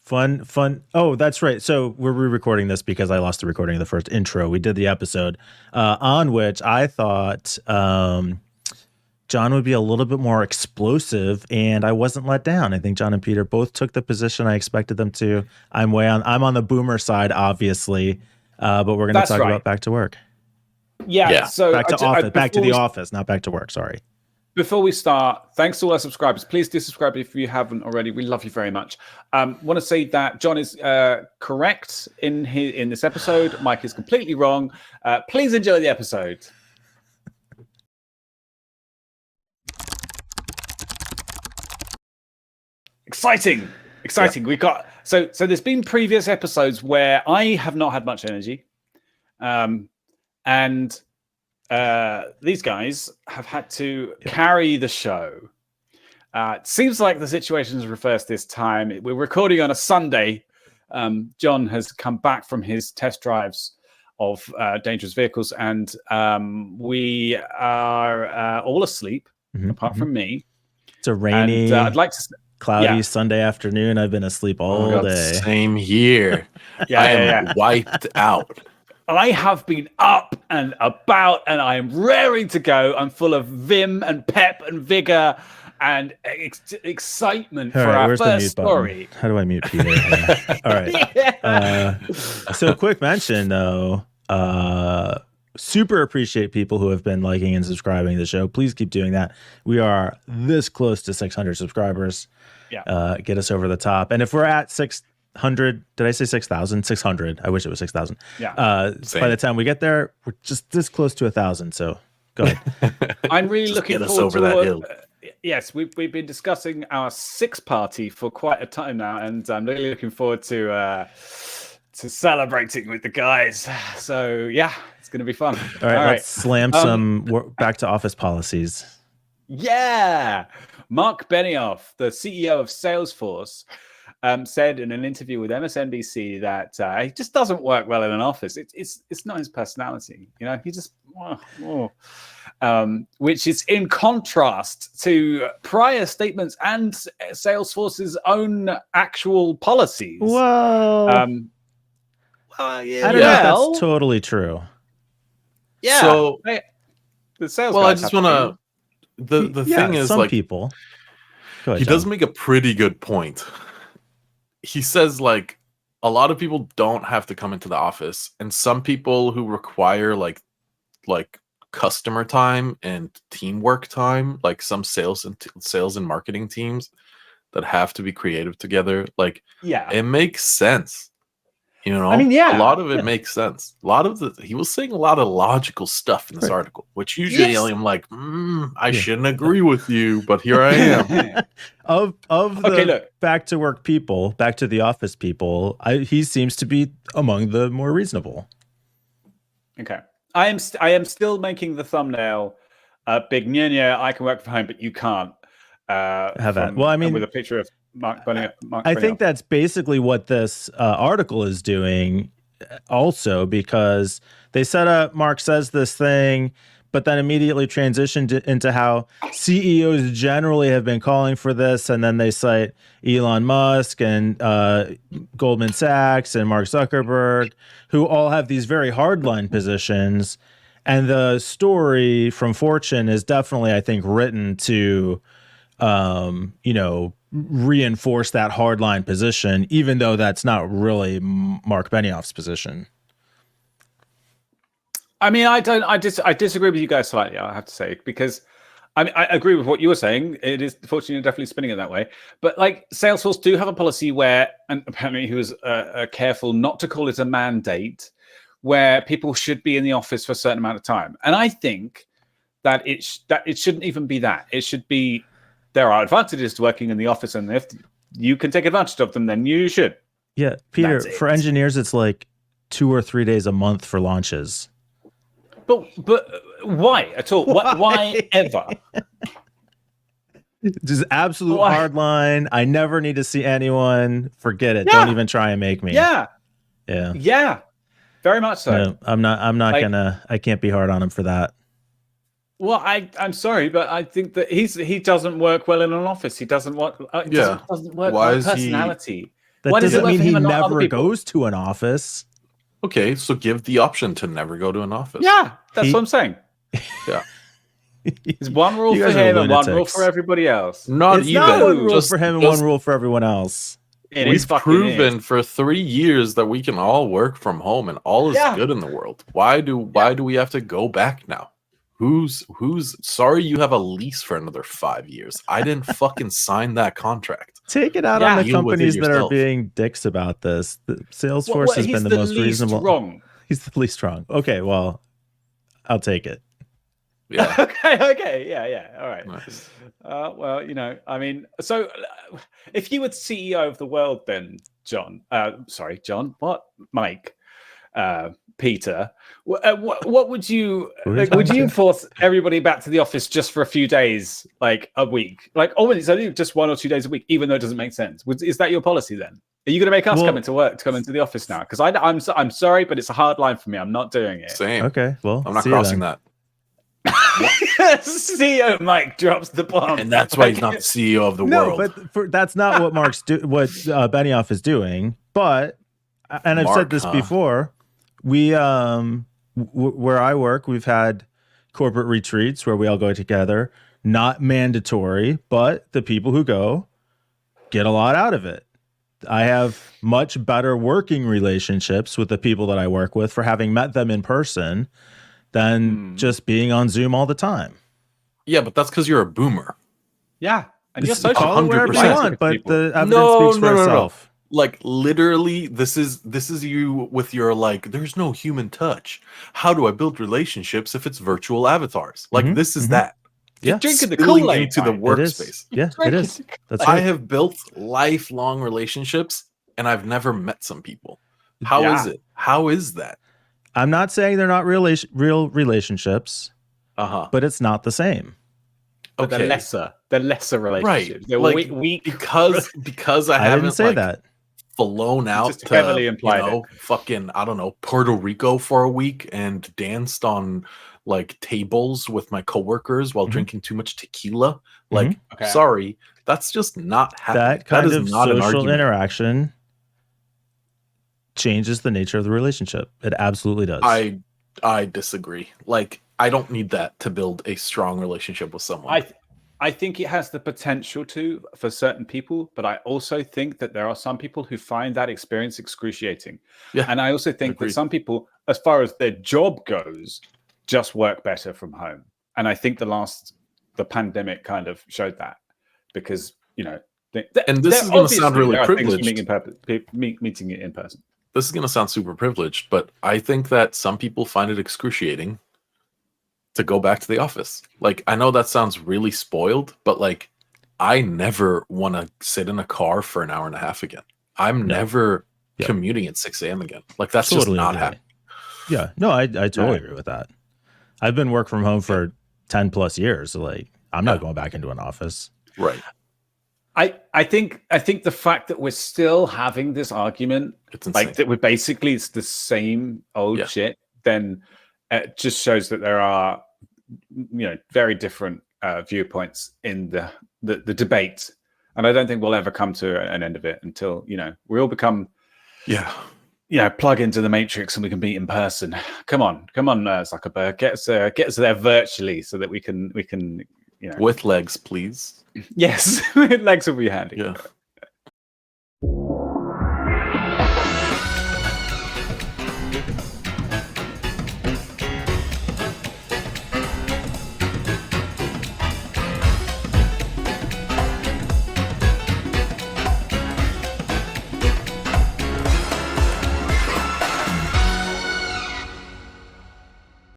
Fun. Oh, that's right. So we're re-recording this because I lost the recording of the first intro. We did the episode on which I thought John would be a little bit more explosive, and I wasn't let down. I think John and Peter both took the position I expected them to. I'm on the boomer side, obviously, but we're going to talk about back to work. Yeah. So back to the office, not back to work. Sorry. Before we start, thanks to all our subscribers. Please do subscribe if you haven't already. We love you very much. Want to say that John is correct in this episode. Mike is completely wrong. Please enjoy the episode. Exciting. Yeah. We got so there's been previous episodes where I have not had much energy, and these guys have had to carry the show. It seems like the situation is reversed this time. We're recording on a Sunday. John has come back from his test drives of dangerous vehicles, and we are all asleep, apart from me. It's a rainy, I'd like to cloudy Sunday afternoon. I've been asleep all day. Same here. I am wiped out. I have been up and about, and I am raring to go. I'm full of vim and pep and vigor and excitement for our first story. Button? How do I mute Peter? All right. So quick mention, though. Super appreciate people who have been liking and subscribing to the show. Please keep doing that. We are this close to 600 subscribers. Get us over the top. And if we're at 600, did I say 6,000? 600. I wish it was 6,000. By the time we get there, we're just this close to 1,000. So go ahead. I'm really looking forward over that hill. Yes, we've been discussing our six party for quite a time now, and I'm really looking forward to celebrating with the guys. So yeah, it's going to be fun. All right, let's slam some back to office policies. Yeah. Mark Benioff, the CEO of Salesforce, said in an interview with MSNBC that he just doesn't work well in an office. It's not his personality, he just which is in contrast to prior statements and Salesforce's own actual policies. Whoa. I don't know if that's totally true. Yeah. So the sales. Well, I just want to. The thing is, some like, people. Go ahead, he John. does make a pretty good point. He says, like, a lot of people don't have to come into the office, and some people who require like customer time and teamwork time, like some sales and marketing teams that have to be creative together. Like, it makes sense. I mean, a lot of it makes sense. He was saying a lot of logical stuff in this article, which usually I'm like, I shouldn't agree with you, but here I am. of the back to work people, back to the office people, he seems to be among the more reasonable. Okay, I am still making the thumbnail big. I can work from home, but you can't. Have that. Well, I mean, with a picture of Mark Benioff. I think that's basically what this article is doing also, because they set up, Mark says this thing, but then immediately transitioned into how CEOs generally have been calling for this. And then they cite Elon Musk and Goldman Sachs and Mark Zuckerberg, who all have these very hardline positions. And the story from Fortune is definitely, I think, written to, reinforce that hardline position, even though that's not really Mark Benioff's position. I mean, I disagree with you guys slightly, I have to say, because I agree with what you were saying. It is fortunately definitely spinning it that way. But like Salesforce do have a policy where, and apparently he was careful not to call it a mandate, where people should be in the office for a certain amount of time. And I think that it shouldn't even be that. It should be, there are advantages to working in the office, and if you can take advantage of them, then you should. Yeah, Peter, for engineers, it's like 2 or 3 days a month for launches. But why at all? Why ever? Just absolute hardline. I never need to see anyone. Forget it. Don't even try and make me. Yeah. Very much so. No, I'm not gonna. I can't be hard on him for that. Well, I'm sorry, but I think that he doesn't work well in an office. He doesn't work. Doesn't work. Why with is personality. That Why does it doesn't work mean for he him and not other never people? goes to an office. Okay, so give the option to never go to an office. Yeah, that's He- what I'm saying. Yeah. There's one rule You for guys are him and one rule lunatics. for everybody else. Not It's even. not one rule just, for him and just- one rule for everyone else. It We've is fucking proven is. for 3 years that we can all work from home and all is Yeah. good in the world. Why do we have to go back now? Who's sorry you have a lease for another 5 years? I didn't fucking sign that contract. Take it out Yeah. on the Deal with it companies that are yourself. being dicks about this. The Salesforce has He's been the most least reasonable. wrong. He's the least wrong. Okay, well, I'll take it. Yeah. okay, yeah, all right. Nice. Well, I mean, so if you were CEO of the world, then John, Mike, Peter, what would you Who is would you Mike? force everybody back to the office just for a few days, like a week, like it's only just 1 or 2 days a week, even though it doesn't make sense? Is that your policy then? Are you going to make us come into work to come into the office now? Because I'm sorry, but it's a hard line for me. I'm not doing it. Same. Okay, well, I'm not see you crossing then. that. CEO Mike drops the bomb, And that's why he's not the CEO of the No, world. but that's not what what Benioff is doing. But and I've said Mark, this huh? before. We where I work, we've had corporate retreats where we all go together. Not mandatory, but the people who go get a lot out of it. I have much better working relationships with the people that I work with for having met them in person than just being on Zoom all the time. Yeah, but that's because you're a boomer. Yeah, and you're It's- social. call it whatever you 100%. want, but the evidence No, speaks for no. itself. Like literally, this is you with your like. There's no human touch. How do I build relationships if it's virtual avatars? Like this is that. Yeah. You're drinking the Spilling Kool-Aid into the Mike. It is. workspace. Yeah, it is. That's I right. have built lifelong relationships, and I've never met some people. How is it? How is that? I'm not saying they're not real relationships, But it's not the same. But the lesser relationships. Right. They're Like, weak. because I I haven't didn't say like, that. flown out just to heavily implied fucking I don't know Puerto Rico for a week and danced on like tables with my coworkers while drinking too much tequila. Like, sorry, that's just not happening. That kind is of not an social argument. interaction changes the nature of the relationship. It absolutely does. I disagree. Like, I don't need that to build a strong relationship with someone. I think it has the potential to for certain people, but I also think that there are some people who find that experience excruciating. Yeah, and I also think agreed. that some people, as far as their job goes, just work better from home. And I think the pandemic kind of showed that, because And this is going to sound really privileged. Meeting it in person. This is going to sound super privileged, but I think that some people find it excruciating to go back to the office. Like, I know that sounds really spoiled, but like, I never want to sit in a car for an hour and a half again. I'm never commuting at 6 a.m. again. Like, that's just not happening. Yeah, no, I totally agree with that. I've been work from home for 10 plus years. So like, I'm not going back into an office. Right. I think the fact that we're still having this argument, like that we're basically it's the same old shit, then it just shows that there are very different viewpoints in the debate, and I don't think we'll ever come to an end of it until we all become plug into the matrix and we can meet in person. Come on, Zuckerberg, get us there virtually so that we can with legs, please. Yes, legs will be handy. Yeah.